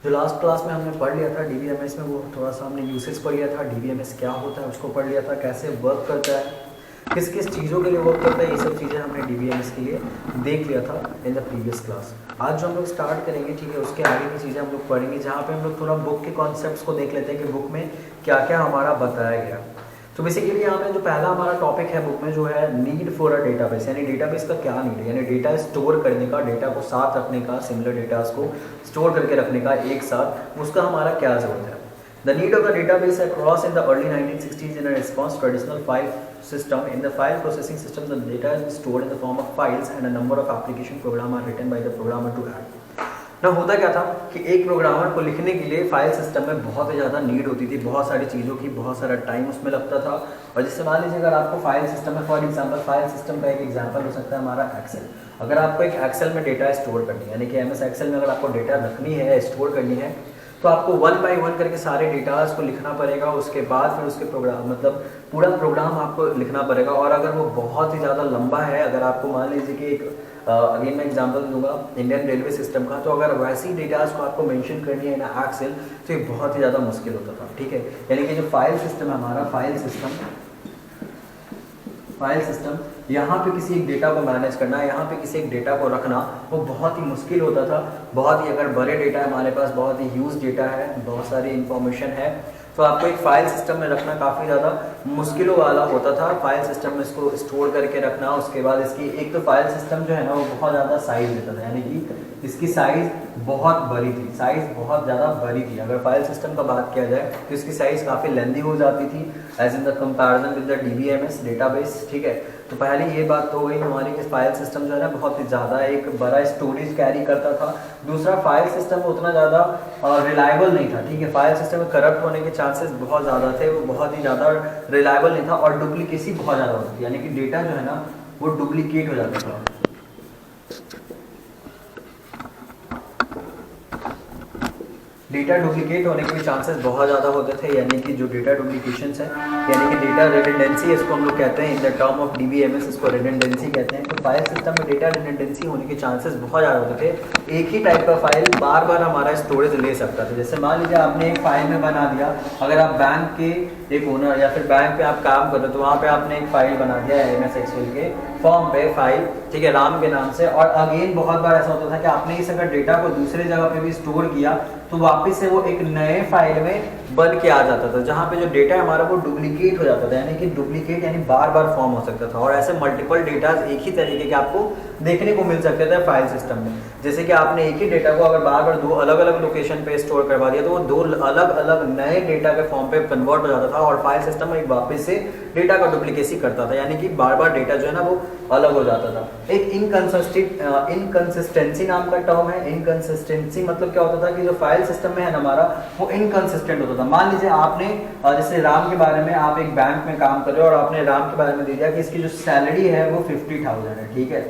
जो last class में हमने पढ़ लिया था डीबीएमएस में, वो थोड़ा सा हमने यूसेज पढ़ लिया था। डीबीएमएस क्या होता है उसको पढ़ लिया था, कैसे वर्क करता है, किस किस चीज़ों के लिए वर्क करता है, ये सब चीज़ें हमने डीबीएमएस के लिए देख लिया था इन द प्रीवियस क्लास। आज जो हम लोग स्टार्ट करेंगे, ठीक है, उसके आगे की चीज़ें हम लोग पढ़ेंगे, जहाँ पे हम लोग थोड़ा बुक के कॉन्सेप्ट्स को देख लेते हैं कि बुक में क्या क्या हमारा बताया गया। तो बेसिकली यहाँ पे जो पहला हमारा टॉपिक है बुक में जो है नीड फॉर अ डेटाबेस, यानी डेटाबेस का क्या नीड है, यानी डेटा स्टोर करने का, डेटा को साथ रखने का, सिमिलर डेटा को स्टोर करके रखने का एक साथ, उसका हमारा क्या जरूरत है। The need of the database across in the early 1960s in a response to traditional file system. In the file processing system, the data is stored in the form of files and a number of application programs are written by the programmer to add. ना होता क्या था कि एक programmer को लिखने के लिए फाइल सिस्टम में बहुत ही ज़्यादा नीड होती थी, बहुत सारी चीज़ों की, बहुत सारा टाइम उसमें लगता था। और जिससे मान लीजिए अगर आपको फाइल सिस्टम में, फॉर एग्जांपल फाइल सिस्टम का एक एग्जांपल हो सकता है हमारा एक्सेल। अगर आपको एक एक्सेल में डेटा स्टोर करनी है, यानी कि एमएस एक्सेल में अगर आपको डेटा रखनी है, स्टोर करनी है, तो आपको 1 बाय 1 करके सारे डेटाज को लिखना पड़ेगा। उसके बाद फिर उसके प्रोग्राम, मतलब पूरा प्रोग्राम आपको लिखना पड़ेगा। और अगर वो बहुत ही ज़्यादा लंबा है, अगर आपको मान लीजिए कि एक अगेन मैं एग्जांपल दूंगा इंडियन रेलवे सिस्टम का, तो अगर वैसी डेटाज को आपको मेंशन करनी है ना एक्सेल, तो ये बहुत ही ज़्यादा मुश्किल होता था, ठीक है। यानी कि जो फाइल सिस्टम है हमारा, फाइल सिस्टम यहाँ पे किसी एक डेटा को मैनेज करना, यहाँ पे किसी एक डेटा को रखना, वो बहुत ही मुश्किल होता था। बहुत ही, अगर बड़े डेटा है हमारे पास, बहुत ही ह्यूज डेटा है, बहुत सारी इंफॉर्मेशन है, तो आपको एक फाइल सिस्टम में रखना काफ़ी ज़्यादा मुश्किलों वाला होता था। फाइल सिस्टम में इसको स्टोर करके रखना, उसके बाद इसकी एक तो फाइल सिस्टम जो है ना वो बहुत ज़्यादा साइज देता था, यानी कि इसकी साइज़ बहुत बड़ी थी, साइज़ बहुत ज़्यादा बड़ी थी। अगर फाइल सिस्टम का बात किया जाए तो इसकी साइज़ काफ़ी लेंदी हो जाती थी as in the comparison with the DBMS database, ठीक है। तो पहले ये बात तो गई हमारी कि फाइल सिस्टम जो है ना बहुत ही ज़्यादा एक बड़ा स्टोरेज कैरी करता था। दूसरा, फाइल सिस्टम उतना ज़्यादा रिलायबल नहीं था, ठीक है। फाइल सिस्टम में करप्ट होने के चांसेस बहुत ज़्यादा थे, वो बहुत ही ज़्यादा रिलायबल नहीं था, और डुप्लीकेसी बहुत ज़्यादा होती थी, यानी कि डेटा जो है ना वो डुप्लीकेट हो जाता था। डेटा डुप्लीकेट होने के भी चांसेस बहुत ज़्यादा होते थे, यानी कि जो डेटा डुप्लीकेशन है, यानी कि डेटा रिडंडेंसी इसको हम लोग कहते हैं, in the term of DBMS इसको रिडंडेंसी कहते हैं। तो फाइल सिस्टम में डेटा रिडंडेंसी होने के चांसेस बहुत ज़्यादा होते थे। एक ही टाइप का फाइल बार बार हमारा स्टोरेज ले सकता था। जैसे मान लीजिए आपने एक फाइल में बना दिया, अगर आप बैंक के एक ओनर या फिर बैंक पे आप काम कर रहे हो, तो वहाँ पे आपने एक फाइल बना दिया एमएस एक्सेल के फॉर्म पे फाइल, ठीक है, राम के नाम से। और अगेन बहुत बार ऐसा होता था कि आपने इस अगर डेटा को दूसरे जगह पे भी स्टोर किया तो वापस से वो एक नए फाइल में बन के आ जाता था, जहाँ पे जो डेटा है हमारा वो डुप्लीकेट हो जाता था, यानी कि डुप्लीकेट यानी बार बार फॉर्म हो सकता था। और ऐसे मल्टीपल डेटा एक ही तरीके के आपको देखने को मिल सकते थे फाइल सिस्टम में। जैसे कि आपने एक ही डेटा को अगर बार बार दो अलग अलग लोकेशन पे स्टोर करवा दिया, तो वो दो अलग अलग नए डेटा के फॉर्म पे कन्वर्ट हो जाता था, और फाइल सिस्टम में एक वापस से डेटा का डुप्लीकेसी करता था, यानी कि बार बार डेटा जो है ना वो अलग हो जाता था। एक इनकंसिस्टेंसी नाम का टर्म है। इनकंसिस्टेंसी मतलब क्या होता था कि जो फाइल सिस्टम में है ना हमारा वो इनकंसिस्टेंट होता था। मान लीजिए आपने जैसे राम के बारे में, आप एक बैंक में काम कर रहे हो और आपने राम के बारे में दे दिया कि इसकी जो सैलरी है वो 50,000 है, ठीक है,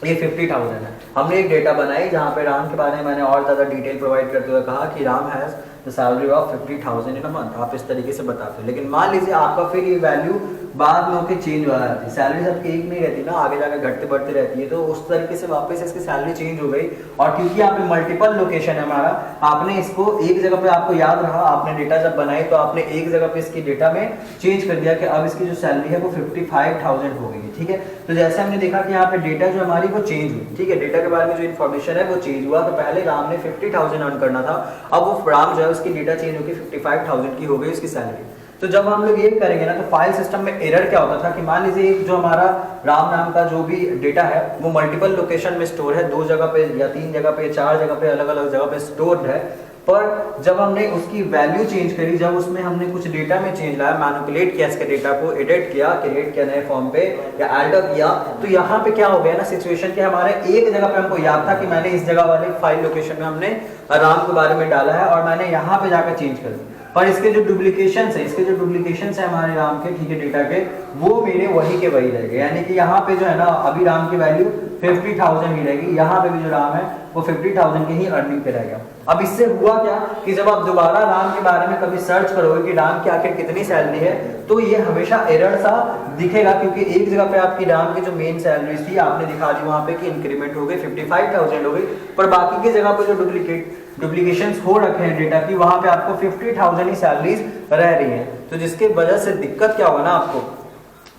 ये 50,000 है। हमने एक डेटा बनाई जहाँ पे राम के बारे में मैंने और ज़्यादा डिटेल प्रोवाइड करते हुए कहा कि Ram has the salary of 50,000 in a month, आप इस तरीके से बताते हो। लेकिन मान लीजिए आपका फिर ये वैल्यू बाद में होकर चेंज हो जाती है, सैलरी सबकी एक नहीं रहती ना, आगे जाकर घटते बढ़ते रहती है, तो उस तरीके से वापस इसकी सैलरी चेंज हो गई। और क्योंकि यहाँ पे मल्टीपल लोकेशन है हमारा, आपने इसको एक जगह पे, आपको याद रहा आपने डेटा जब बनाई तो आपने एक जगह पे इसकी डेटा में चेंज कर दिया कि अब इसकी जो सैलरी है वो 55,000 हो गई है, ठीक है। तो जैसे हमने देखा कि यहाँ पे डेटा जो हमारी वो चेंज हुई, ठीक है, डेटा के बारे में जो इन्फॉर्मेशन है वो चेंज हुआ। तो पहले राम ने 50,000 अर्न करना था, अब वो राम जो है उसकी डेटा चेंज होकर 55,000 की हो गई उसकी सैलरी। तो जब हम लोग ये करेंगे ना तो फाइल सिस्टम में एरर क्या होता था कि मान लीजिए एक जो हमारा राम नाम का जो भी डेटा है वो मल्टीपल लोकेशन में स्टोर है, 2 जगह पे या 3 जगह पे 4 जगह पे अलग अलग जगह पे स्टोर्ड है। पर जब हमने उसकी वैल्यू चेंज करी, जब उसमें हमने कुछ डेटा में चेंज लाया, मैनिपुलेट किया, इसके डेटा को एडिट किया, क्रिएट किया नए फॉर्म पे या अल्टर किया, तो यहाँ पे क्या हो गया ना सिचुएशन कि हमारे एक जगह पे हमको याद था कि मैंने इस जगह वाले फाइल लोकेशन में हमने राम के बारे में डाला है और मैंने यहाँ पे जाकर चेंज कर दिया। पर इसके जो डुप्लीकेशन है हमारे राम के, ठीक है, डेटा के, वो मेरे वही के वही रहेंगे। यानी कि यहाँ पे जो है ना अभी राम की वैल्यू 50,000 ही रहेगी, यहाँ पे भी जो राम है वो 50,000 के ही अर्निंग पे रहेगा। अब इससे हुआ क्या कि जब आप दोबारा राम के बारे में कभी सर्च करोगे कि राम की आखिर कितनी सैलरी है, तो ये हमेशा एरर सा दिखेगा, क्योंकि एक जगह पे आपकी राम की जो मेन सैलरी थी आपने दिखा दी वहां पे कि इंक्रीमेंट हो गई 55,000 हो गई, पर बाकी की जगह पे जो डुप्लीकेट डुप्लीकेशंस हो रखे हैं डेटा की, वहां पे आपको 50,000 ही सैलरीज रह रही है। तो जिसके वजह से दिक्कत क्या होगा ना आपको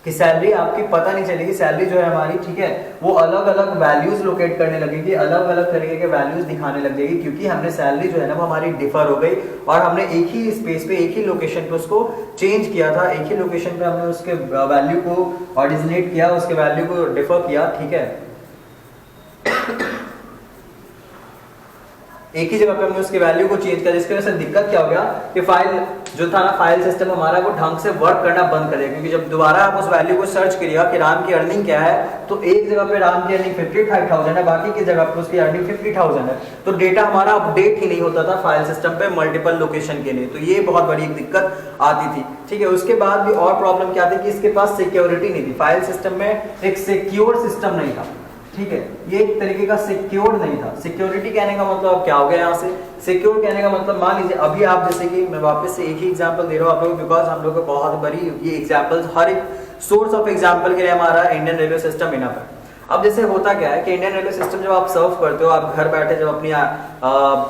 कि सैलरी आपकी पता नहीं चलेगी, सैलरी जो है हमारी, ठीक है, वो अलग अलग वैल्यूज लोकेट करने लगेगी, अलग अलग तरीके के वैल्यूज दिखाने लग जाएगी, क्योंकि हमने सैलरी जो है ना वो हमारी डिफर हो गई और हमने एक ही स्पेस पे एक ही लोकेशन पे उसको चेंज किया था, एक ही लोकेशन पे हमने उसके वैल्यू को ऑरिजिनेट किया, उसके वैल्यू को डिफर किया, ठीक है, एक ही जगह पे हमने उसके वैल्यू को चेंज किया, जिसकी वजह से दिक्कत क्या हो गया कि फाइल जो था ना, फाइल सिस्टम हमारा वो ढंग से वर्क करना बंद कर दिया, क्योंकि जब दोबारा आप उस वैल्यू को सर्च करिएगा कि राम की अर्निंग क्या है, तो एक जगह पे राम की अर्निंग 55,000 है, बाकी की जगह पे उसकी अर्निंग 50,000 है, तो डेटा हमारा अपडेट ही नहीं होता था फाइल सिस्टम पे मल्टीपल लोकेशन के लिए। तो ये बहुत बड़ी एक दिक्कत आती थी, ठीक है। उसके बाद भी और प्रॉब्लम क्या थी कि इसके पास सिक्योरिटी नहीं थी, फाइल सिस्टम में एक सिक्योर सिस्टम नहीं था, ठीक है, ये एक तरीके का सिक्योर नहीं था। सिक्योरिटी कहने का मतलब क्या हो गया यहाँ से, सिक्योर कहने का मतलब मान लीजिए अभी आप, जैसे कि मैं वापस से एक ही एग्जांपल दे रहा हूँ आप लोगों को, बिकॉज हम लोग को बहुत बड़ी ये एग्जांपल्स, हर एक सोर्स ऑफ एग्जांपल के लिए हमारा इंडियन रेलवे सिस्टम इनफ है। अब जैसे होता क्या है कि इंडियन रेलवे सिस्टम जब आप सर्व करते हो, आप घर बैठे जब अपनी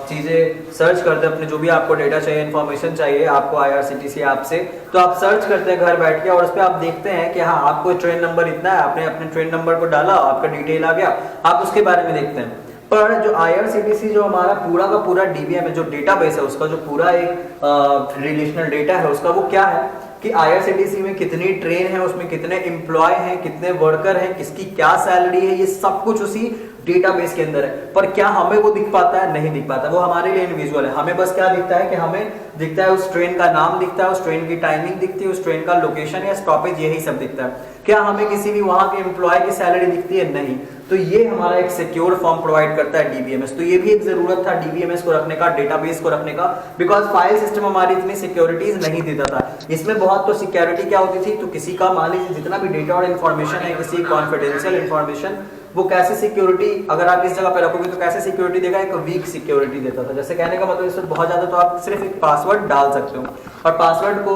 चीजें सर्च करते हो, अपने जो भी आपको डेटा चाहिए, इन्फॉर्मेशन चाहिए आपको IRCTC ऐप से, तो आप सर्च करते हैं घर बैठ के और उस पर आप देखते हैं कि हाँ आपको ट्रेन नंबर इतना है, आपने अपने ट्रेन नंबर को डाला, आपका डिटेल आ गया, आप उसके बारे में देखते हैं। पर जो IRCTC जो हमारा पूरा का पूरा DBM है, जो डेटाबेस है उसका, जो पूरा एक रिलेशनल डेटा है उसका, वो क्या है कि IRCTC में कितनी ट्रेन है, उसमें कितने एम्प्लॉय हैं, कितने वर्कर हैं, किसकी क्या सैलरी है, ये सब कुछ उसी डेटाबेस के अंदर है। पर क्या हमें वो दिख पाता है? नहीं दिख पाता, वो हमारे लिए इनविजुअल है। हमें बस क्या दिखता है कि हमें दिखता है उस ट्रेन का नाम दिखता है, उस ट्रेन की टाइमिंग दिखती है, उस ट्रेन का लोकेशन या स्टॉपेज, यही सब दिखता है। क्या हमें किसी भी वहां के एम्प्लॉय की सैलरी दिखती है? नहीं। तो ये हमारा एक सिक्योर फॉर्म प्रोवाइड करता है DBMS। तो ये भी एक जरूरत था DBMS को रखने का, डेटाबेस को रखने का, बिकॉज फाइल सिस्टम हमारी इतनी सिक्योरिटीज नहीं देता था। इसमें बहुत तो सिक्योरिटी क्या होती थी, तो किसी का मान लीजिए जितना भी डेटा और इन्फॉर्मेशन है, किसी कॉन्फिडेंशियल इन्फॉर्मेशन, वो कैसे सिक्योरिटी अगर आप इस जगह पे रखोगे तो कैसे सिक्योरिटी देगा, एक वीक सिक्योरिटी देता था। जैसे कहने का मतलब इसमें बहुत ज्यादा, तो आप सिर्फ एक पासवर्ड डाल सकते हो और पासवर्ड को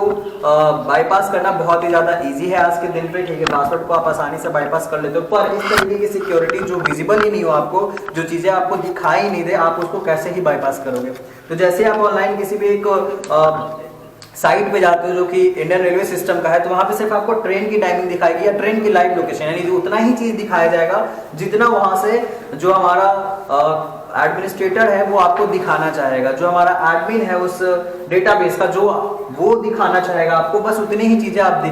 बाईपास करना बहुत ही ज्यादा इजी है आज के दिन पे, ठीक है, पासवर्ड को आप आसानी से बाईपास कर लेते हो। पर इस तरीके की सिक्योरिटी जो विजिबल ही नहीं हो आपको, जो चीजें आपको दिखाई नहीं दे, आप उसको कैसे ही बाईपास करोगे। तो जैसे आप ऑनलाइन किसी भी एक साइट पे जाते हो जो कि इंडियन रेलवे सिस्टम का है, तो वहां पे सिर्फ आपको ट्रेन की टाइमिंग दिखाएगी या ट्रेन की लाइव लोकेशन, यानी जो उतना ही चीज दिखाया जाएगा जितना वहां से जो हमारा एडमिनिस्ट्रेटर है वो आपको दिखाना चाहेगा, जो हमारा एडमिन है उस डेटाबेस का, जो वो दिखाना चाहेगा आपको, बस उतनी ही चीजें आप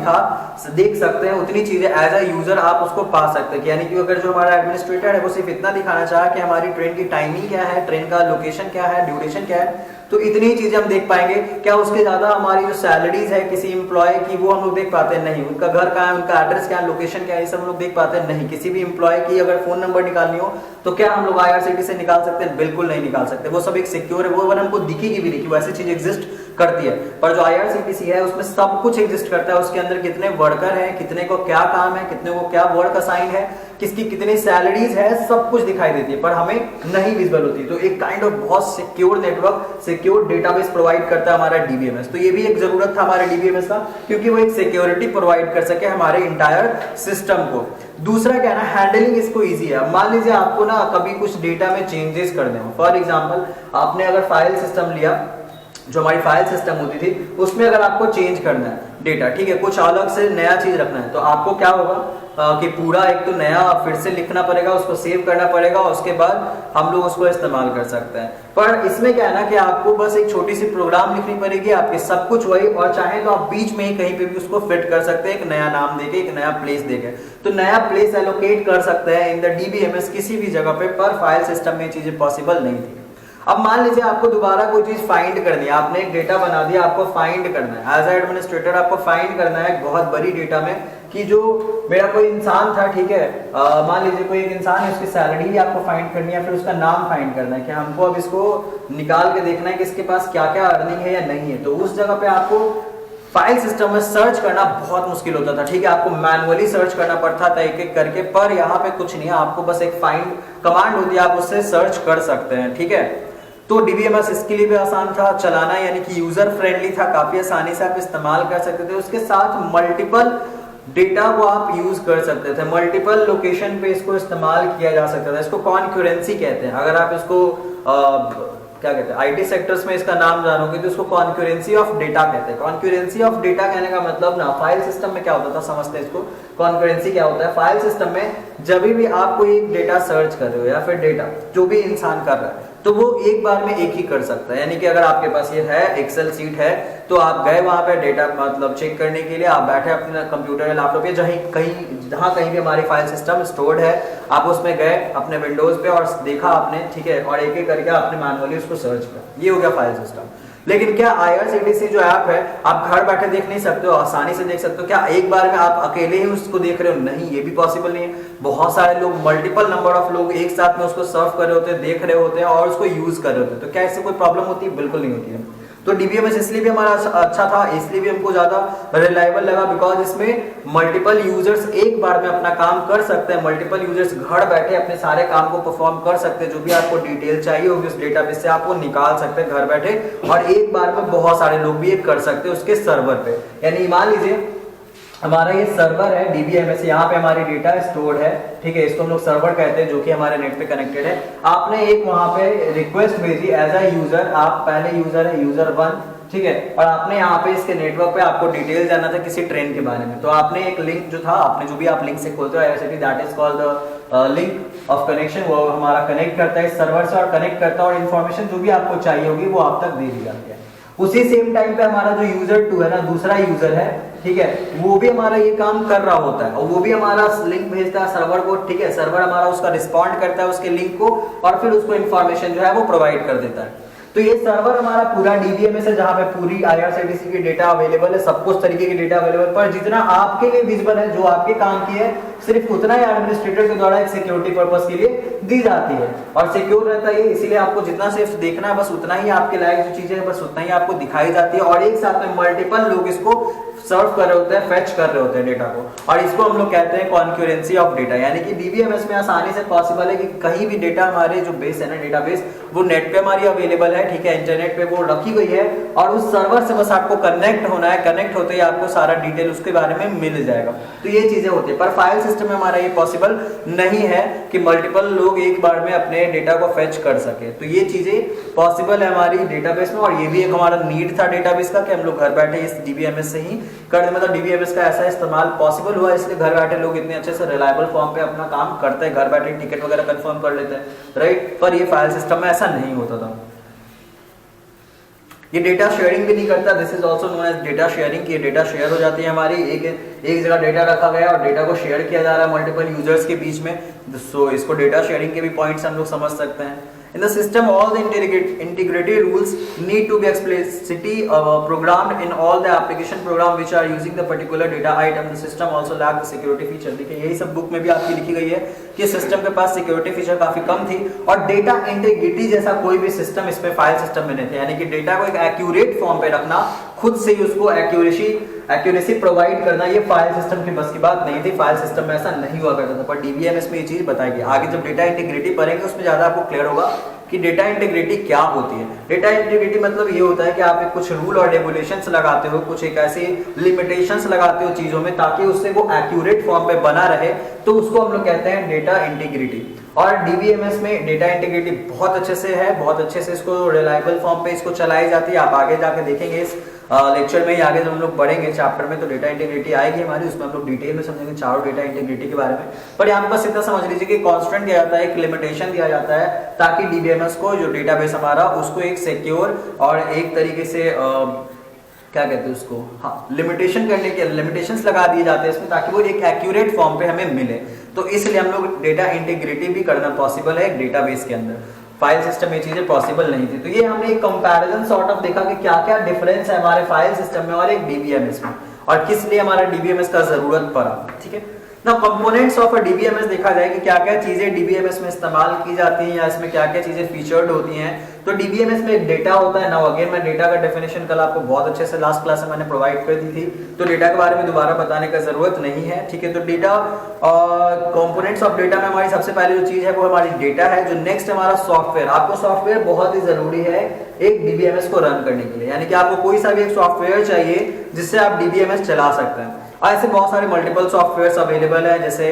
देख सकते हैं, उतनी चीजें एज अ यूजर आप उसको पा सकते हैं। यानी कि अगर जो हमारा एडमिनिस्ट्रेटर है वो सिर्फ इतना दिखाना चाहा कि हमारी ट्रेन की टाइमिंग क्या है, ट्रेन का लोकेशन क्या है, ड्यूरेशन क्या है, तो इतनी ही चीजें हम देख पाएंगे। क्या उसके ज्यादा हमारी जो सैलरीज है किसी एम्प्लॉय की वो हम लोग देख पाते हैं? नहीं। उनका घर कहाँ है, उनका एड्रेस क्या है, लोकेशन क्या है, ये सब हम लोग देख पाते हैं? नहीं। किसी भी एम्प्लॉय की अगर फोन नंबर निकालनी हो तो क्या हम लोग IRCTC से निकाल सकते हैं? बिल्कुल नहीं निकाल सकते। वो सब एक सिक्योर है, वो अगर हमको दिखेगी भी नहीं कि वैसी चीज एग्जिस्ट करती है। पर जो IRCTC है उसमें सब कुछ एग्जिस्ट करता है, उसके अंदर कितने वर्कर हैं, कितने को क्या काम है, कितने को क्या वर्क असाइन है, किसकी कितनी सैलरीज है, सब कुछ दिखाई देती है, पर हमें नहीं विजिबल होती। तो एक काइंड ऑफ बहुत secure network, secure database provide करता है हमारा DBMS। तो ये भी एक जरूरत था हमारे DBMS का, क्योंकि वो एक सिक्योरिटी प्रोवाइड कर सके हमारे इंटायर सिस्टम को। दूसरा क्या है ना, हैंडलिंग इसको इजी है। मान लीजिए आपको ना कभी कुछ डेटा में चेंजेस करने हो, फॉर एग्जांपल आपने अगर फाइल सिस्टम लिया, जो हमारी फाइल सिस्टम होती थी, उसमें अगर आपको चेंज करना है डेटा, ठीक है, कुछ अलग से नया चीज रखना है, तो आपको क्या होगा कि पूरा एक तो नया फिर से लिखना पड़ेगा, उसको सेव करना पड़ेगा, उसके बाद हम लोग उसको इस्तेमाल कर सकते हैं। पर इसमें क्या है ना कि आपको बस एक छोटी सी प्रोग्राम लिखनी पड़ेगी, आपके सब कुछ वही, और चाहे तो आप बीच में ही कहीं पे भी उसको फिट कर सकते हैं, एक नया नाम देके, एक नया प्लेस देके। तो नया प्लेस एलोकेट कर सकते हैं इन द DBMS किसी भी जगह पे, पर फाइल सिस्टम में चीजें पॉसिबल नहीं थी। अब मान लीजिए आपको दोबारा कोई चीज फाइंड करनी है, आपने एक डेटा बना दिया, आपको फाइंड करना है एज ए एडमिनिस्ट्रेटर, आपको फाइंड करना है बहुत बड़ी डेटा में कि जो मेरा कोई इंसान था, ठीक है, मान लीजिए कोई एक इंसान है, उसकी सैलरी ही आपको फाइंड करनी है, फिर उसका नाम फाइंड करना है कि हमको अब इसको निकाल के देखना है कि इसके पास क्या क्या अर्निंग है या नहीं है। तो उस जगह पे आपको फाइल सिस्टम में सर्च करना बहुत मुश्किल होता था, ठीक है, आपको मैनुअली सर्च करना पड़ता था एक एक करके। पर यहाँ पे कुछ नहीं है, आपको बस एक फाइंड कमांड होती है, आप उससे सर्च कर सकते हैं, ठीक है। तो DBMS इसके लिए भी आसान था चलाना, यानी कि यूजर फ्रेंडली था, काफी आसानी से आप इस्तेमाल कर सकते थे। उसके साथ मल्टीपल डेटा को आप यूज कर सकते थे, मल्टीपल लोकेशन पे इसको इस्तेमाल किया जा सकता था। इसको कॉन्करेंसी कहते हैं। अगर आप इसको क्या कहते हैं, आईटी सेक्टर्स में इसका नाम जानोगे तो इसको कॉन्करेंसी ऑफ डेटा कहते हैं। कॉन्करेंसी ऑफ डेटा कहने का मतलब ना, फाइल सिस्टम में क्या होता था समझते हैं इसको। कॉन्करेंसी क्या होता है, फाइल सिस्टम में जब भी आप कोई एक डेटा सर्च कर रहे हो या फिर डेटा जो भी इंसान कर रहा है तो वो एक बार में एक ही कर सकता है। यानी कि अगर आपके पास ये है एक्सेल सीट है तो आप गए वहां पे डेटा मतलब चेक करने के लिए, आप बैठे अपने कंप्यूटर या लैपटॉप या जहां कहीं भी हमारी फाइल सिस्टम स्टोर्ड है, आप उसमें गए अपने विंडोज पे और देखा आपने, ठीक है, और एक एक करके आपने मैनुअली उसको सर्च किया, ये हो गया फाइल सिस्टम। लेकिन क्या IRCTC जो ऐप है आप घर बैठे देख नहीं सकते हो, आसानी से देख सकते हो? क्या एक बार में आप अकेले ही उसको देख रहे हो? नहीं, ये भी पॉसिबल नहीं है। बहुत सारे लोग, मल्टीपल नंबर ऑफ लोग एक साथ में उसको सर्व कर रहे होते हैं, देख रहे होते हैं और उसको यूज कर रहे होते हैं। तो क्या इससे कोई प्रॉब्लम होती है? बिल्कुल नहीं होती है। तो DBMS इसलिए भी हमारा अच्छा था, इसलिए भी हमको ज्यादा रिलायबल लगा, बिकॉज इसमें मल्टीपल यूजर्स एक बार में अपना काम कर सकते हैं। मल्टीपल यूजर्स घर बैठे अपने सारे काम को परफॉर्म कर सकते हैं। जो भी आपको डिटेल चाहिए होगी उस डेटाबेस से आपको निकाल सकते हैं घर बैठे, और एक बार में बहुत सारे लोग भी ये कर सकते हैं उसके सर्वर पे। यानी मान लीजिए हमारा ये सर्वर है DBMS, यहाँ पे हमारी डेटा स्टोर्ड है, ठीक है, इसको हम लोग सर्वर कहते हैं, जो कि हमारे नेट पे कनेक्टेड है। आपने एक वहां पे रिक्वेस्ट भेजी एज अ यूजर, आप पहले यूजर है, यूजर 1, ठीक है, और आपने यहाँ पे इसके नेटवर्क पे आपको डिटेल जानना था किसी ट्रेन के बारे में। तो आपने एक लिंक जो था, आपने जो भी आप लिंक से खोलते हो IRCTC, that is called the link of connection, वो हमारा कनेक्ट करता है इस सर्वर से और कनेक्ट करता है, और इन्फॉर्मेशन जो भी आपको चाहिए होगी वो आप तक दे दी जाती है। उसी सेम टाइम पे हमारा जो यूजर 2 है ना, दूसरा यूजर है, ठीक है, वो भी हमारा ये काम कर रहा होता है और वो भी हमारा लिंक भेजता है सर्वर को, ठीक है, सर्वर हमारा उसका रिस्पॉन्ड करता है उसके लिंक को और फिर उसको इन्फॉर्मेशन जो है वो प्रोवाइड कर देता है। तो ये सर्वर हमारा पूरा DBMS है, जहां पे पूरी IRCTC की डेटा अवेलेबल है, सब कुछ तरीके की डेटा अवेलेबल, पर जितना आपके लिए विजिबल है, जो आपके काम की है, सिर्फ उतना ही एडमिनिस्ट्रेटर के द्वारा एक सिक्योरिटी पर्पस के लिए दी जाती है और सिक्योर रहता है। इसीलिए आपको जितना सिर्फ देखना है बस उतना ही, आपके लायक जो चीजें है बस उतना ही आपको दिखाई जाती है, और एक साथ में मल्टीपल लोग इसको सर्व कर रहे होते हैं, फेच कर रहे होते हैं डेटा को, और इसको हम लोग कहते हैं कॉन्करेंसी ऑफ डेटा। यानी कि DBMS में आसानी से पॉसिबल है कि कहीं भी डेटा हमारे जो बेस है ना, डेटाबेस, वो नेट पे हमारी अवेलेबल है, ठीक है, इंटरनेट पे वो रखी गई है और उस सर्वर से बस आपको कनेक्ट होना है, कनेक्ट होते ही आपको सारा डिटेल उसके बारे में मिल जाएगा। तो ये चीजें होती है, पर फाइल सिस्टम में हमारा ये पॉसिबल नहीं है कि मल्टीपल लोग एक बार में अपने डेटा को फेच कर सके। तो ये चीजें पॉसिबल है हमारी डेटाबेस में, और ये भी एक हमारा नीड था डेटाबेस का कि हम लोग घर बैठे इस DBMS से ही कर दे। मतलब DBMS का ऐसा इस्तेमाल पॉसिबल हुआ, इसलिए घर बैठे लोग इतने अच्छे से रिलायबल फॉर्म पे अपना काम करते हैं, घर बैठे टिकट वगैरह कंफर्म कर लेते हैं, राइट। पर ये फाइल सिस्टम में ऐसा नहीं होता था। ये डेटा शेयरिंग भी नहीं करता, this is also known as data sharing, कि डेटा शेयर हो जाती है हमारी, एक जगह डेटा रखा गया और डेटा को शेयर किया जा रहा है मल्टीपल यूजर्स के बीच में। सो इसको डेटा शेयरिंग के भी पॉइंट्स हम लोग समझ सकते हैं। In the system, all the integrity rules need to be explicitly programmed in all the application program which are using the particular data item. The system also lack the security feature. देखिए यही सब book में भी आपकी लिखी गई है कि सिस्टम के पास सिक्योरिटी फीचर काफी कम थी और डेटा इंटीग्रिटी जैसा कोई भी सिस्टम इसमें फाइल सिस्टम में नहीं था। यानी कि डेटा को एक एक्यूरेट फॉर्म पे रखना, खुद से ही उसको एक्यूरेसी प्रोवाइड करना, ये फाइल सिस्टम की बस की बात नहीं थी। फाइल सिस्टम में ऐसा नहीं हुआ करता था, पर DBMS में ये चीज बताएगी। आगे जब डेटा इंटीग्रिटी पढ़ेंगे उसमें ज्यादा आपको क्लियर होगा कि डेटा इंटीग्रिटी क्या होती है। डेटा इंटीग्रिटी मतलब ये होता है कि आप एक कुछ रूल और रेगुलेशंस लगाते हो, कुछ एक ऐसी लिमिटेशंस लगाते हो चीजों में, ताकि उससे वो एक्यूरेट फॉर्म पे बना रहे, तो उसको हम लोग कहते हैं डेटा इंटीग्रिटी। और DBMS में डेटा इंटीग्रिटी बहुत अच्छे से है, बहुत अच्छे से इसको रिलायबल फॉर्म पे इसको चलाई जाती है। आप आगे जाके देखेंगे इस लेक्चर में ही, आगे जब हम लोग पढ़ेंगे चैप्टर में, तो डेटा इंटीग्रिटी आएगी हमारी, उसमें हम लोग डिटेल में समझेंगे चारों डेटा इंटीग्रिटी के बारे में। पर यहाँ पे बस इतना समझ लीजिए कि कांस्टेंट दिया जाता है, एक लिमिटेशन दिया जाता है, ताकि DBMS को, जो डेटाबेस हमारा, उसको एक सिक्योर और एक तरीके से क्या कहते हैं उसको, हाँ, लिमिटेशन करने के लिमिटेशंस लगा दिए जाते हैं इसमें, ताकि वो एक एक्यूरेट फॉर्म पे हमें मिले। तो इसलिए हम लोग डेटा इंटीग्रिटी भी करना पॉसिबल है एक डेटाबेस के अंदर। फाइल सिस्टम ये चीजें पॉसिबल नहीं थी। तो ये हमने एक कंपैरिजन सॉर्ट ऑफ देखा कि क्या क्या डिफरेंस है हमारे फाइल सिस्टम में और एक DBMS में, और किस लिए हमारा DBMS का जरूरत पड़ा। ठीक है ना, कंपोनेंट्स ऑफ अ DBMS देखा जाए कि क्या क्या चीजें DBMS में इस्तेमाल की जाती हैं या इसमें क्या क्या चीजें फीचर्ड होती हैं। तो DBMS में एक डेटा होता है ना, अगेन मैं डेटा का डेफिनेशन कल आपको बहुत अच्छे से लास्ट क्लास में मैंने प्रोवाइड कर दी थी, तो डेटा के बारे में दोबारा बताने का जरूरत नहीं है। ठीक है, तो डेटा कंपोनेंट्स ऑफ डेटा में हमारी सबसे पहले जो चीज है वो हमारी डेटा है। जो नेक्स्ट हमारा सॉफ्टवेयर, आपको सॉफ्टवेयर बहुत ही जरूरी है एक DBMS को रन करने के लिए, यानी कि आपको कोई सा भी एक सॉफ्टवेयर चाहिए जिससे आप DBMS चला सकते हैं। और ऐसे बहुत सारे मल्टीपल सॉफ्टवेयर्स अवेलेबल है, जैसे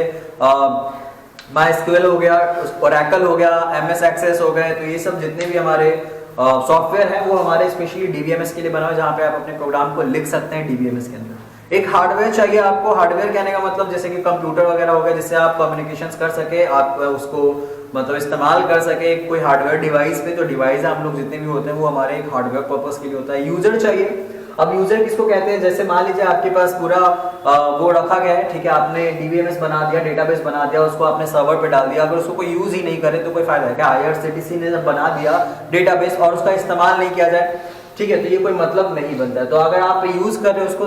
MySQL हो गया, Oracle हो गया, MS Access हो गए। तो ये सब जितने भी हमारे सॉफ्टवेयर है वो हमारे स्पेशली डीबीएमएस के लिए बना हुआ है, जहाँ पे आप अपने प्रोग्राम को लिख सकते हैं डीबीएमएस के अंदर। एक हार्डवेयर चाहिए आपको। हार्डवेयर कहने का मतलब जैसे कि कंप्यूटर वगैरह हो गया, जिससे आप कम्युनिकेशंस कर सके, आप उसको मतलब इस्तेमाल कर सके कोई हार्डवेयर डिवाइस पे। तो डिवाइस हम लोग जितने भी होते हैं वो हमारे एक हार्डवेयर पर्पस के लिए होता है। यूजर चाहिए। अब यूजर किसको कहते हैं, जैसे मान लीजिए आपके पास पूरा वो रखा गया है, ठीक है, आपने डीबीएमएस बना दिया, डेटाबेस बना दिया, उसको आपने सर्वर पे डाल दिया, अगर उसको कोई यूज ही नहीं करे तो कोई फायदा है क्या? आईआरसीटीसी ने जब बना दिया डेटाबेस और उसका इस्तेमाल नहीं किया जाए, ठीक है, तो ये कोई मतलब नहीं बनता है। तो अगर आप यूज कर रहे हो उसको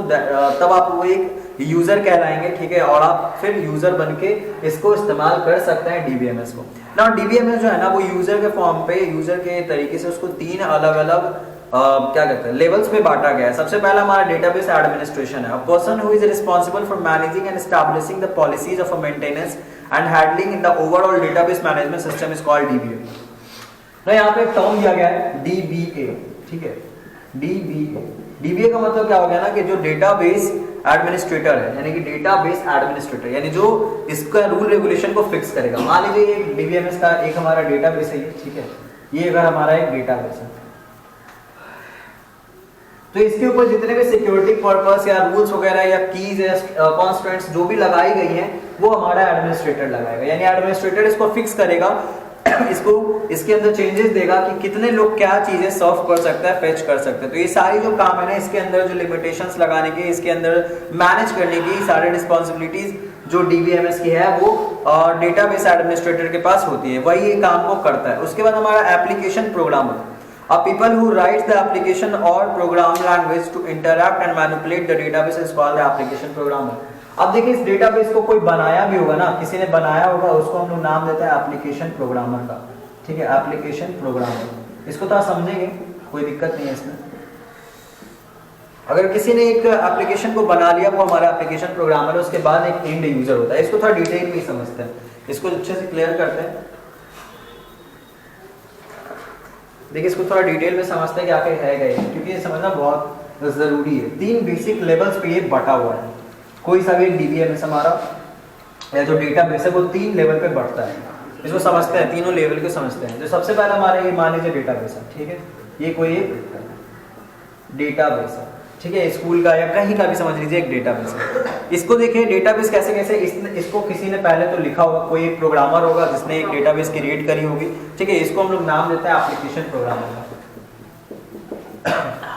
तब आप वो एक यूजर कहलाएंगे, ठीक है, और आप फिर यूजर बन के इसको इस्तेमाल कर सकते हैं डीबीएमएस को ना। डीबीएमएस जो है ना वो यूजर के फॉर्म पे, यूजर के तरीके से उसको 3 अलग अलग क्या कहते हैं लेवल्स में बांटा गया है। सबसे पहला हमारा डेटाबेस एडमिनिस्ट्रेशन है। A person who is responsible for managing and establishing the policies of maintenance and handling in the overall database management system is called dBA. तो यहाँ पे एक टर्म दिया गया है डीबीए, ठीक है, डीबीए। डीबीए का मतलब क्या हो गया ना कि जो डेटाबेस एडमिनिस्ट्रेटर है, यानी कि डेटाबेस एडमिनिस्ट्रेटर, यानी जो इसका रूल रेगुलेशन को फिक्स करेगा। मान लीजिए ये डीबीएमएस का एक हमारा डेटाबेस है, ठीक है, ये अगर हमारा एक डेटाबेस है तो इसके ऊपर जितने भी सिक्योरिटी पर्पस या रूल्स वगैरह या कीज या कॉन्स्टेंट्स जो भी लगाई गई हैं वो हमारा एडमिनिस्ट्रेटर लगाएगा। यानी एडमिनिस्ट्रेटर इसको फिक्स करेगा, इसको इसके अंदर चेंजेस देगा कि कितने लोग क्या चीजें सर्व कर सकता है, फेच कर सकते हैं। तो ये सारी जो काम है ना, इसके अंदर जो लिमिटेशंस लगाने की, इसके अंदर मैनेज करने की सारी रिस्पॉन्सिबिलिटीज जो डीबीएमएस की है वो डेटाबेस एडमिनिस्ट्रेटर के पास होती है, वही ये काम को करता है। उसके बाद हमारा application programmer. A people who writes the application or program language to interact and manipulate the database is called the application programmer. अब देखिए इस डेटाबेस को कोई बनाया भी होगा ना, किसी ने बनाया होगा, उसको हम लोग नाम देते हैं एप्लीकेशन प्रोग्रामर का, ठीक है, एप्लीकेशन प्रोग्रामर। इसको तो आप समझेंगे, कोई दिक्कत नहीं है इसमें। अगर किसी ने एक एप्लीकेशन को बना लिया वो हमारा एप्लीकेशन प्रोग्रामर है। उसके बाद एक एंड यूजर होता है, इसको थोड़ा डिटेल में समझते हैं, इसको अच्छे से क्लियर करते हैं। देखिए इसको थोड़ा डिटेल में समझते हैं कि आखिर है क्या, क्योंकि ये समझना बहुत जरूरी है। 3 बेसिक लेवल्स पे ये बटा हुआ है। कोई सा भी एक डीबीएमएस हमारा या जो डेटाबेस है वो 3 लेवल पे बढ़ता है। इसको समझते हैं, तीनों लेवल को समझते हैं। जो सबसे पहला हमारा ये मान लीजिए डेटाबेस है, ठीक है, ये कोई एक डेटाबेस है, ठीक है, स्कूल का या कहीं का भी समझ लीजिए एक डेटाबेस है। इसको देखिए डेटाबेस कैसे कैसे इसको किसी ने पहले तो लिखा होगा, कोई एक प्रोग्रामर होगा जिसने एक डेटाबेस क्रिएट करी होगी, ठीक है, इसको हम लोग नाम देते हैं एप्लीकेशन प्रोग्रामर का,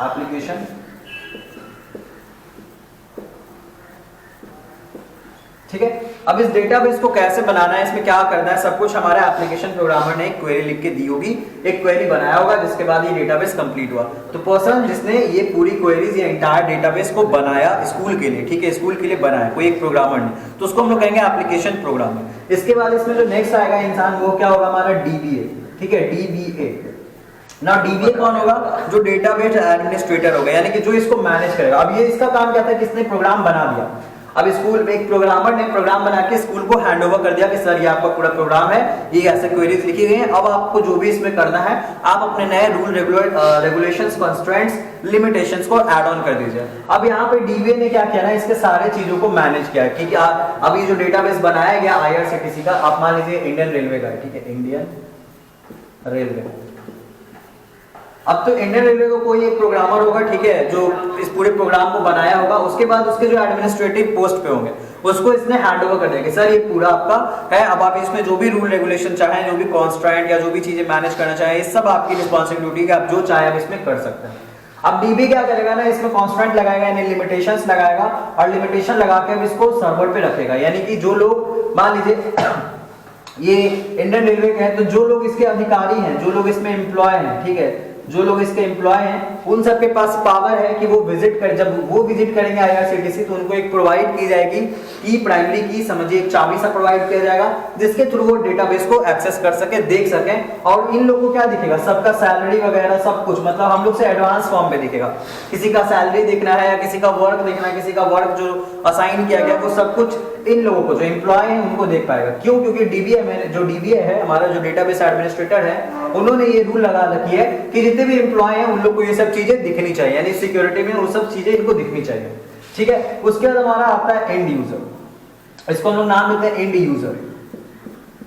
एप्लीकेशन। ठीक है, अब इस डेटाबेस को कैसे बनाना है, इसमें क्या करना है, सब कुछ हमारे एप्लीकेशन प्रोग्रामर ने एक क्वेरी लिख के दी होगी, एक क्वेरी बनाया होगा, जिसके बाद ये डेटाबेस कंप्लीट हुआ। तो पर्सन जिसने ये पूरी क्वेरीज या एंटायर डेटाबेस को बनाया स्कूल के लिए, ठीक है, स्कूल के लिए बनाया कोई एक प्रोग्रामर ने, तो उसको हम लोग कहेंगे एप्लीकेशन प्रोग्रामर। इसके बाद इसमें जो नेक्स्ट आएगा इंसान वो क्या होगा, हमारा डीबीए, ठीक है, डीबीए ना। डीबीए कौन होगा, जो डेटाबेस एडमिनिस्ट्रेटर होगा, यानी कि जो इसको मैनेज करेगा। अब ये इसका काम क्या था, किसने प्रोग्राम बना दिया। अब स्कूल में एक प्रोग्रामर ने प्रोग्राम बना के स्कूल को हैंडओवर कर दिया कि सर ये आपका पूरा प्रोग्राम है, ये ऐसे क्वेरीज लिखी गई हैं, अब आपको जो भी इसमें करना है आप अपने नए रूल रेगुलेशंस, कंस्ट्रेंट्स, लिमिटेशंस को ऐड ऑन कर दीजिए। अब यहाँ पे डीबीए ने क्या किया ना, इसके सारे चीजों को मैनेज किया, क्योंकि अब ये जो डेटाबेस बनाया गया आईआरसीटीसी का, आप मान लीजिए इंडियन रेलवे का, ठीक है, इंडियन रेलवे। अब तो इंडियन रेलवे को कोई एक प्रोग्रामर होगा, ठीक है, जो इस पूरे प्रोग्राम को बनाया होगा, उसके बाद उसके जो एडमिनिस्ट्रेटिव पोस्ट पे होंगे उसको इसने हैंडओवर कर दिया कि सर ये पूरा आपका है, अब आप इसमें जो भी रूल रेगुलेशन चाहें, जो भी कॉन्स्ट्रेंट या जो भी चीजें मैनेज करना चाहें, ये सब आपकी रिस्पॉन्सिबिलिटी है, आप जो चाहे आप इसमें कर सकते हैं। अब डीबी क्या करेगा ना, इसमें कॉन्स्टेंट लगाएगा, यानी लिमिटेशंस लगाएगा, और लिमिटेशन लगा के अब इसको सर्वर पे रखेगा। यानी कि जो लोग मान लीजिए ये इंडियन रेलवे के हैं, तो जो लोग इसके अधिकारी हैं, जो लोग इसमें एम्प्लॉय हैं, ठीक है, जो लोग इसके एम्प्लॉय हैं, उन सबके पास पावर है कि वो विजिट कर, जब वो विजिट करेंगे आईआरसीटीसी तो उनको एक प्रोवाइड की जाएगी की, प्राइमरी की समझिए एक चाबी सा प्रोवाइड किया जाएगा, जिसके थ्रू वो डेटाबेस को एक्सेस कर सके, देख सके। और इन लोगों को क्या दिखेगा, सबका सैलरी वगैरह सब कुछ, मतलब हम लोग से एडवांस फॉर्म पे दिखेगा। किसी का सैलरी देखना है या किसी का वर्क देखना है, किसी का वर्क जो असाइन किया गया, वो सब कुछ इन लोगों को, जो एम्प्लॉय है उनको देख पाएगा। क्यों, क्योंकि डीबीए है हमारा जो डेटाबेस एडमिनिस्ट्रेटर है, उन्होंने ये रूल लगा रखी है कि जितने भी एम्प्लॉय हैं उन लोग को ये सब चीजें दिखनी चाहिए, यानी सिक्योरिटी में वो सब चीजें इनको दिखनी चाहिए, ठीक है। उसके बाद हमारा आता है एंड यूजर, इसको हम लोग नाम देते हैं एंड यूजर।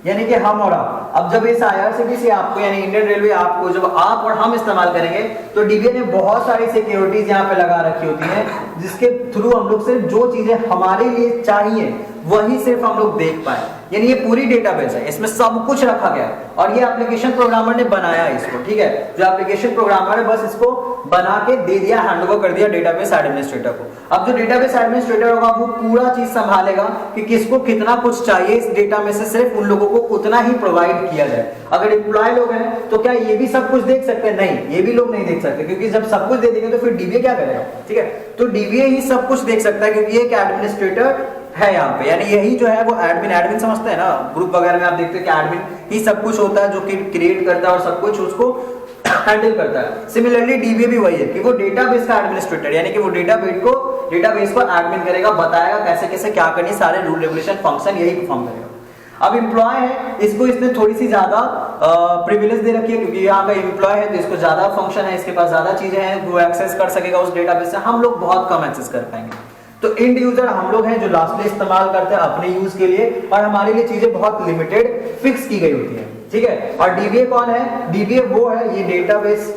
यानी कि हम और आप, अब जब इस IRCTC ऐप को यानी इंडियन रेलवे ऐप को जब आप और हम इस्तेमाल करेंगे तो डीबीए ने बहुत सारी सिक्योरिटीज यहाँ पे लगा रखी होती हैं, जिसके थ्रू हम लोग सिर्फ जो चीजें हमारे लिए चाहिए वही सिर्फ हम लोग देख पाए। यानी ये पूरी डेटाबेस है, इसमें सब कुछ रखा गया है और ये एप्लीकेशन प्रोग्रामर ने बनाया है इसको, ठीक है। जो एप्लीकेशन प्रोग्रामर है बस इसको बना के दे दिया, हैंडओवर कर दिया डेटाबेस एडमिनिस्ट्रेटर को। अब जो डेटाबेस एडमिनिस्ट्रेटर होगा वो पूरा चीज संभालेगा कि किसको कितना कुछ चाहिए, इस डेटा में से सिर्फ उन लोगों को उतना ही प्रोवाइड किया जाए। अगर एम्प्लॉय लोग हैं तो क्या ये भी सब कुछ देख सकते हैं? नहीं, ये भी लोग नहीं देख सकते, क्योंकि जब सब कुछ दे देंगे तो फिर डीबीए क्या करेगा, ठीक है। तो डीबीए ही सब कुछ देख सकता है क्योंकि ये एक एडमिनिस्ट्रेटर है यहाँ पे, यानी यही जो है वो एडमिन समझते हैं ना, ग्रुप वगैरह में आप देखते हैं कि एडमिन ही सब कुछ होता है जो कि क्रिएट करता है और सब कुछ उसको हैंडल करता है। सिमिलरली डीबीए भी वही है कि वो डेटाबेस का एडमिनिस्ट्रेटर, यानी कि वो डेटाबेस को एडमिन करेगा, बताएगा कैसे कैसे क्या करनी, सारे रूल रेगुलेशन फंक्शन यही परफॉर्म करेगा। अब एम्प्लॉय है, इसको इसने थोड़ी सी ज्यादा प्रिविलेज दे रखी है क्योंकि यहाँ का एम्प्लॉय है तो इसको ज्यादा फंक्शन है, इसके पास ज्यादा चीजें हैं, वो एक्सेस कर सकेगा उस डेटाबेस से, हम लोग बहुत कम एक्सेस कर पाएंगे। तो एंड यूजर हम लोग हैं जो लास्टली इस्तेमाल करते हैं अपने यूज के लिए, और हमारे लिए चीजें बहुत लिमिटेड फिक्स की गई होती है, ठीक है। और डीबीए कौन है? डीबीए वो है, ये डेटाबेस,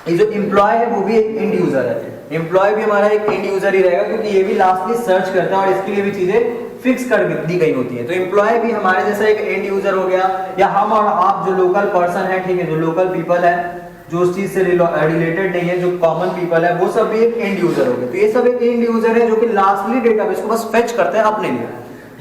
ये जो एम्प्लॉय है वो भी एक एंड यूजर है, एम्प्लॉय भी हमारा एक एंड यूजर ही रहेगा क्योंकि ये भी लास्टली सर्च करता है और इसके लिए भी चीजें फिक्स कर दी गई होती है। तो एम्प्लॉय भी हमारे जैसा एक एंड यूजर हो गया, या हम और आप जो लोकल पर्सन है, ठीक है, जो लोकल पीपल है, जो उस चीज से रिलेटेड नहीं है, जो कॉमन पीपल है, वो सब भी एक एंड यूजर हो गए। तो ये सब एक एंड यूजर है जो कि लास्टली डेटाबेस को बस फेच करते हैं अपने लिए।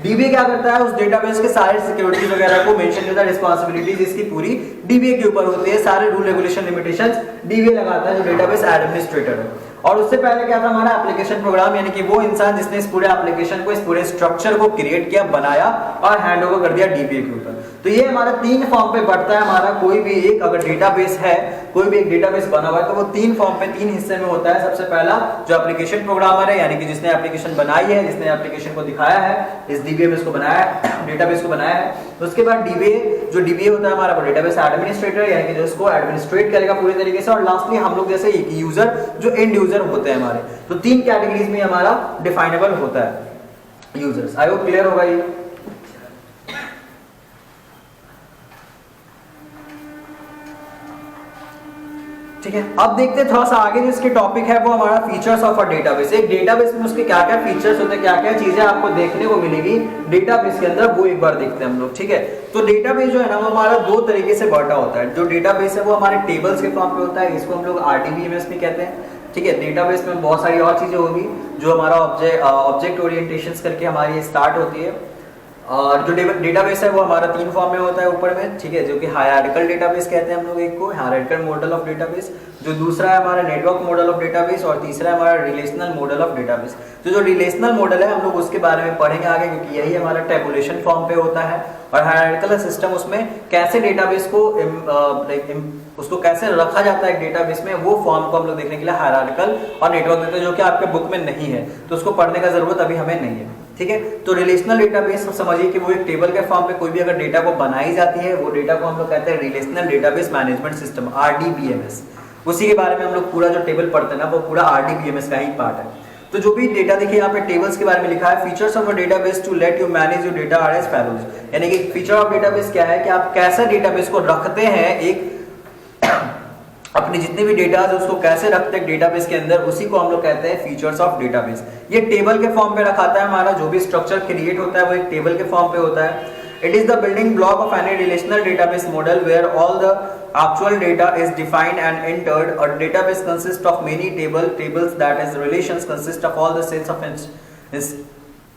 डीबीए क्या करता है? उस डेटाबेस के सारे सिक्योरिटी वगैरह को मेंशन करता है, रिस्पांसिबिलिटीज इसकी पूरी डीबीए के ऊपर होती है, सारे रूल रेगुलेशन लिमिटेशंस डीबीए लगाता है जो डेटाबेस एडमिनिस्ट्रेटर है। और उससे पहले क्या था हमारा एप्लीकेशन प्रोग्राम, यानी कि वो इंसान जिसने इस पूरे एप्लीकेशन को, इस पूरे स्ट्रक्चर को क्रिएट किया, बनाया और हैंडओवर कर दिया डीबीए के ऊपर। तो ये हमारा 3 फॉर्म पे बढ़ता है हमारा कोई भी एक, अगर डेटाबेस है, कोई भी एक डेटाबेस बना हुआ है तो वो 3 फॉर्म पे 3 हिस्से में होता है। सबसे पहला जो एप्लीकेशन प्रोग्रामर है, यानी कि जिसने एप्लीकेशन बनाई है, जिसने एप्लीकेशन को दिखाया है, इस डीबीएमएस को बनाया है, डेटाबेस को बनाया है। तो उसके बाद डीबीए, जो डीबीए होता है हमारा वो डेटाबेस एडमिनिस्ट्रेटर, यानी कि जो इसको एडमिनिस्ट्रेट करेगा पूरी तरीके से। और लास्टली हम लोग जैसे एक यूजर जो एंड यूजर होते हैं हमारे, तो 3 कैटेगरीज में हमारा डिफाइनेबल होता है यूजर्स। आई होप क्लियर होगा ये। ठीक है, अब देखते हैं थोड़ा सा आगे जो इसके टॉपिक है वो हमारा फीचर्स ऑफ अ डेटाबेस। एक डेटाबेस में उसके क्या क्या फीचर्स होते हैं, क्या क्या चीजें आपको देखने को मिलेगी डेटाबेस के अंदर, वो एक बार देखते हैं हम लोग, ठीक है। तो डेटाबेस जो है ना वो हमारा 2 तरीके से बटा होता है। जो डेटाबेस है वो हमारे टेबल्स के फॉर्म पे होता है, इसको हम लोग RDBMS भी कहते हैं, ठीक है। डेटाबेस में बहुत सारी और चीजें होगी, जो हमारा ऑब्जेक्ट ओरिएंटेशंस करके हमारी स्टार्ट होती है। और जो डेटाबेस है वो हमारा 3 फॉर्म में होता है ऊपर में, ठीक है, जो कि हायरार्किकल डेटाबेस कहते हैं हम लोग एक को, हायरार्किकल मॉडल ऑफ डेटाबेस, जो दूसरा है हमारा नेटवर्क मॉडल ऑफ डेटाबेस, और तीसरा है हमारा रिलेशनल मॉडल ऑफ डेटाबेस। तो जो रिलेशनल मॉडल है हम लोग उसके बारे में पढ़ेंगे आगे, क्योंकि यही हमारा टेबुलेशन फॉर्म पे होता है। और हायरार्किकल सिस्टम उसमें कैसे डेटाबेस को उसको कैसे रखा जाता है डेटाबेस में, वो फॉर्म को हम लोग देखने के लिए हायरार्किकल और नेटवर्क देते हैं, जो कि आपके बुक में नहीं है, तो उसको पढ़ने का जरूरत अभी हमें नहीं है, ठीक है। तो रिलेशनल डेटाबेस समझिए कि वो एक टेबल के फॉर्म पे कोई भी अगर डेटा को बनाई जाती है, वो डेटा को हम लोग कहते हैं relational database management system, RDBMS। उसी के बारे में हम लोग पूरा जो टेबल पढ़ते हैं ना वो पूरा RDBMS का ही पार्ट है। तो जो भी डेटा देखिए यहाँ पे टेबल्स के बारे में लिखा है, features of a database to let you manage your data are as follows, यानी कि फीचर ऑफ डेटाबेस क्या है कि आप कैसे डेटाबेस को रखते हैं, एक अपने जितने भी डेटा है उसको कैसे रखते हैं डेटाबेस के अंदर, उसी को हम लोग कहते हैं फीचर्स ऑफ डेटाबेस। ये टेबल के फॉर्म पे रखाता है, हमारा जो भी स्ट्रक्चर क्रिएट होता है वो एक टेबल के फॉर्म पे होता है। It is the building block of any relational database model where all the actual data is defined and entered. A database consists of many tables, that is relations consist of all the sets of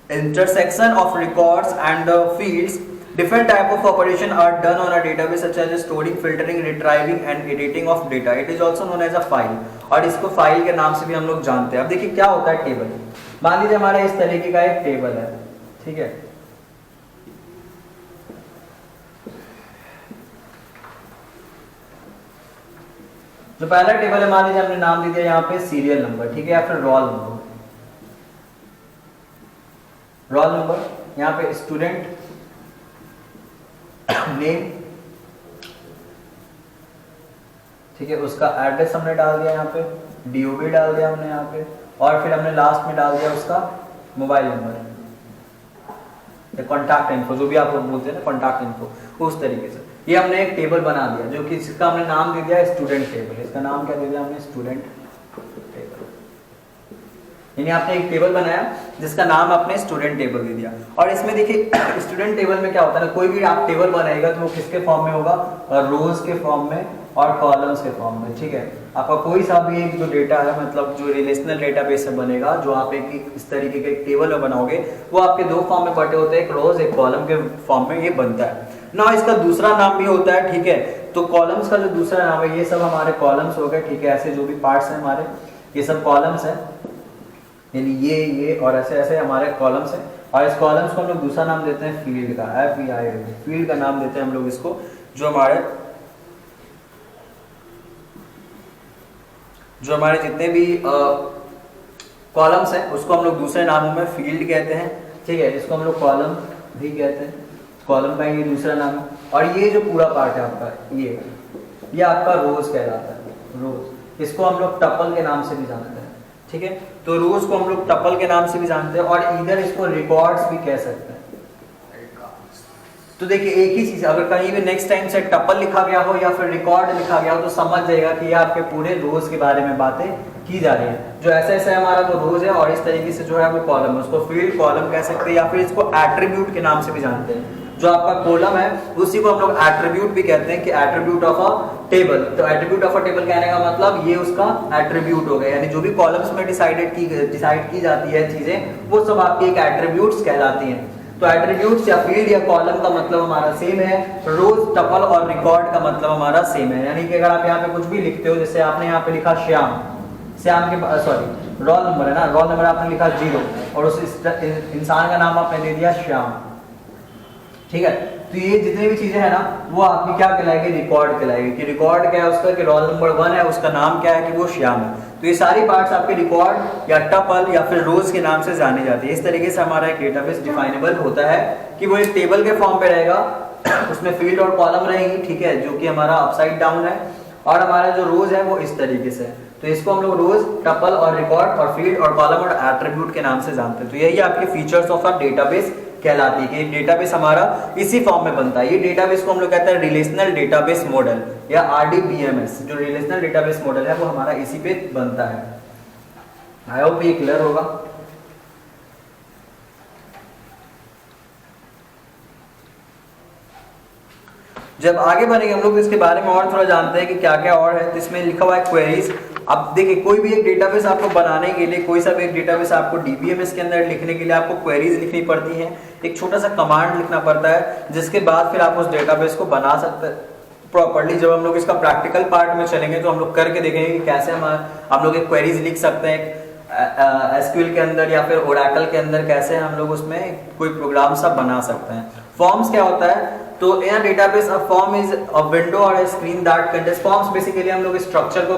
intersection of records and the fields. Different type of operation are done on a database such as storing, filtering, retrieving and editing of data. It is also known as a file, और इसको file के नाम से भी हम लोग जानते हैं। अब देखिए क्या होता है टेबल, मान लीजिए हमारा इस तरीके का एक टेबल है, ठीक है। जो पहला टेबल है मान लीजिए हमने नाम दे दिया यहाँ पे सीरियल नंबर, ठीक है, या फिर रोल नंबर, यहाँ पे स्टूडेंट नेम, ठीक है, उसका एड्रेस हमने डाल दिया यहाँ पे, DOB डाल दिया हमने यहाँ पे, और फिर हमने लास्ट में डाल दिया उसका मोबाइल नंबर, या कॉन्टैक्ट इन्फो, जो भी आप बोलते हैं ना कॉन्टैक्ट इन्फो, उस तरीके से ये हमने एक टेबल बना दिया जो कि इसका हमने नाम दे दिया स्टूडेंट टेबल। इसका नाम क्या दे दिया हमने? Student table. यानी आपने एक टेबल बनाया जिसका नाम आपने स्टूडेंट टेबल दे दिया। और इसमें देखिए स्टूडेंट टेबल में क्या होता है ना, कोई भी आप टेबल बनाएगा तो वो किसके फॉर्म में होगा? रोज के फॉर्म में और कॉलम्स के फॉर्म में। ठीक है, आपका कोई सा भी एक जो डेटा है, मतलब जो रिलेशनल डेटाबेस से बनेगा, जो आप एक इस तरीके के टेबल में बनाओगे, वो आपके दो फॉर्म में बटे होते हैं, एक रोज एक कॉलम के फॉर्म में ये बनता है ना। इसका दूसरा नाम भी होता है, ठीक है, तो कॉलम्स का जो दूसरा नाम है, ये सब हमारे कॉलम्स हो गए। ठीक है, ऐसे जो भी पार्ट्स हैं हमारे, ये सब कॉलम्स हैं, यानी ये और ऐसे ऐसे हमारे कॉलम्स हैं। और इस कॉलम्स को हम लोग दूसरा नाम देते हैं फील्ड का, FEILD, फील्ड का नाम देते हैं हम लोग इसको। जो हमारे जितने भी कॉलम्स हैं उसको हम लोग दूसरे नामों में फील्ड कहते हैं। ठीक है, इसको हम लोग कॉलम भी कहते हैं, कॉलम का ये दूसरा नाम है। और ये जो पूरा पार्ट है आपका, ये आपका रोज कहलाता है, रोज। इसको हम लोग टपल के नाम से भी जानते हैं। ठीक है, तो रोज को हम लोग टपल के नाम से भी जानते हैं, और इधर इसको रिकॉर्ड्स भी कह सकते हैं। तो देखिए एक ही चीज, अगर कहीं भी नेक्स्ट टाइम से टपल लिखा गया हो या फिर रिकॉर्ड लिखा गया हो तो समझ जाएगा कि ये आपके पूरे रोज के बारे में बातें की जा रही है। जो ऐसा ऐसा हमारा वो रोज है, और इस तरीके से जो है वो कॉलम है, उसको फील्ड कॉलम कह सकते हैं, या फिर इसको एट्रीब्यूट के नाम से भी जानते हैं। जो आपका कॉलम है उसी को हम लोग एट्रीब्यूट भी कहते हैं, कि एट्रीब्यूट ऑफ अ टेबल। तो एट्रीब्यूट ऑफ अ टेबल कहने का मतलब ये उसका एट्रीब्यूट हो गया, यानी जो भी कॉलम्स में डिसाइड की जाती है चीजें, वो सब आपकी एक एट्रीब्यूट्स कहलाती हैं। तो एट्रीब्यूट्स या फील्ड या कॉलम का मतलब हमारा सेम है, रोज टपल और रिकॉर्ड का मतलब हमारा सेम है। यानी कि अगर आप यहाँ पे कुछ भी लिखते हो, जैसे आपने यहाँ पे लिखा श्याम के रोल नंबर है ना, रोल नंबर आपने लिखा 0 और उस इंसान का नाम आपने दे दिया श्याम। ठीक है, तो ये जितनी भी चीजें हैं ना, वो आपकी क्या कहलाएगी? रिकॉर्ड कहलाएगी। कि रिकॉर्ड क्या है उसका, कि रोल नंबर 1 है, उसका नाम क्या है, कि वो श्याम है। तो ये सारी पार्ट्स आपके रिकॉर्ड या टपल या फिर रोज के नाम से जानी जाती है। इस तरीके से हमारा एक डेटाबेस डिफाइनेबल होता है कि वो एक टेबल के फॉर्म पे रहेगा, उसमें फील्ड और कॉलम रहेगी। ठीक है, जो कि हमारा अपसाइड डाउन है, और हमारा जो रोज है वो इस तरीके से। तो इसको हम लोग रोज, टपल और रिकॉर्ड और फील्ड और कॉलम और एट्रीब्यूट के नाम से जानते हैं। तो यही आपके फीचर्स ऑफ अ डेटाबेस कहलाती है, कि डेटाबेस हमारा इसी फॉर्म में बनता है। ये डेटाबेस को हम लोग कहते हैं रिलेशनल डेटाबेस मॉडल या RDBMS। जो रिलेशनल डेटाबेस मॉडल है वो हमारा इसी पे बनता है। आई होप ये क्लियर होगा। जब आगे बढ़ेंगे हम लोग इसके बारे में और थोड़ा जानते हैं कि क्या क्या और है। तो इसमें लिखा हुआ है क्वेरीज। अब देखिए कोई भी एक डेटाबेस आपको बनाने के लिए, कोई सा भी एक डेटाबेस आपको DBMS के अंदर लिखने के लिए आपको क्वेरीज लिखनी पड़ती हैं। एक छोटा सा कमांड लिखना पड़ता है, जिसके बाद फिर आप उस डेटाबेस को बना सकते हैं प्रॉपर्ली। जब हम लोग इसका प्रैक्टिकल पार्ट में चलेंगे तो हम लोग करके देखेंगे कि कैसे हम लोग एक क्वेरीज लिख सकते हैं SQL के अंदर या फिर ओरेकल के अंदर, कैसे हम लोग उसमें कोई प्रोग्राम सा बना सकते हैं। फॉर्म्स क्या होता है? तो in database a form is a window और a screen that contains forms. Basically हम लोग स्ट्रक्चर को